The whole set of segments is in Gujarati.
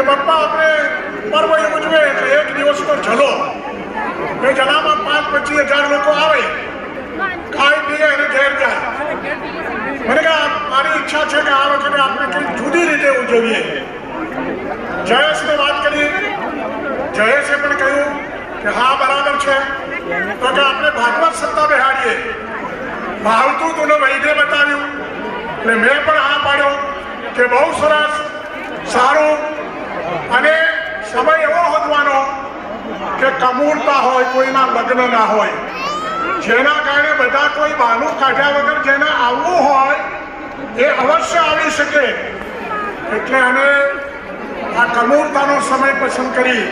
કે બાપા આપણે પર્વ ઉજવે એટલે એક દિવસનો જલો, એ જલામાં 5-25 હજાર લોકો આવે, ખાઈ પીએ અને ઘેર જાય. મને કે મારી ઈચ્છા છે કે આ વખતે આપણે કંઈક જુદી રીતે ઉજવીએ. જયેશને વાત કરી, જયેશે પણ કહ્યું કે હા બરાબર છે, તો કે આપણે ભાગવત સત્તા બેહાડીએ. ભાવતું તું વૈદ્ય બતાવ્યું એટલે મેં પણ હા પાડ્યો કે બહુ સરસ, સારું. અને સમય એવો હોવાનો કે કમૂરતા હોય, કોઈના લગ્ન ના હોય, જેના કારણે બધા કોઈ બહાનું કાઢ્યા વગર જેને આવવું હોય એ અવશ્ય આવી શકે. એટલે અમે આ કમૂરતાનો સમય પસંદ કરી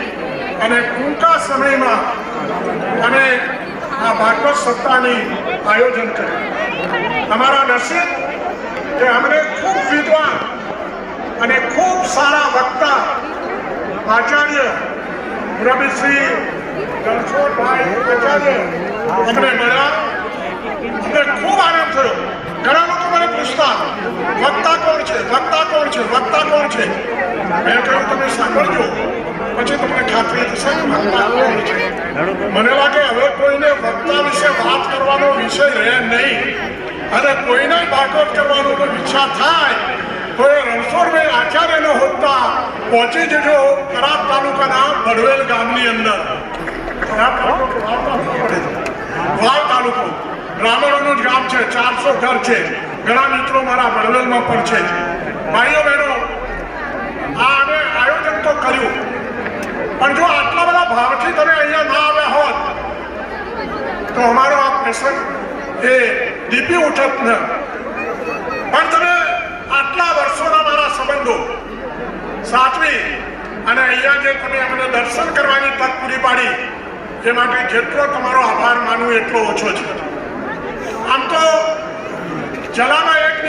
અને ટૂંકા સમયમાં અમે આ ભાગવત સપ્તાહની આયોજન કર્યું. અમારા નસીબ કે અમને ખૂબ વિદ્વાન અને ખૂબ સારા વક્તા આચાર્ય રવિશ્રી રણછોડભાઈ આચાર્ય અમને મળ્યા. અમને ખૂબ આનંદ થયો. ઘણા લોકો મને પૂછતા વક્તા કોણ છે, વક્તા કોણ છે, વક્તા કોણ છે. મેં કહ્યું તમે સાંભળજો, પછી તમને ખાતરી થશે કે વક્તા કોણ છે. મને લાગે હવે કોઈને વક્તા વિશે વાત કરવાનો વિષય રહે નહીં, અને કોઈને ભાગવત કરવાનો કોઈ ઈચ્છા થાય તો એ રણછોડભાઈ આચાર્યને હોતા પહોંચી જજો ખરાબ તાલુકાના બડવેલ ગામની અંદર. વાવ તાલુકો બ્રાહ્મણોનું જ ગામ છે, 400 ઘર છે. ઘણા મિત્રો મારા બડવેલમાં પણ છે. ભાઈઓ બહેનો, આ અમે આયોજન તો કર્યું, પણ જો આટલા બધા ભાવથી તમે અહીંયા ના આવ્યા હોત તો અમારો આ પ્રસંગ એ દીપી ઉઠત ન. પણ તમે આટલા વર્ષોના મારા સંબંધો સાચવી અને અહીંયા જે તમે અમને દર્શન કરવાની તક પૂરી પાડી, એ માટે જેટલો તમારો આભાર માનવું એટલો ઓછો છે. આમ તો જલામાં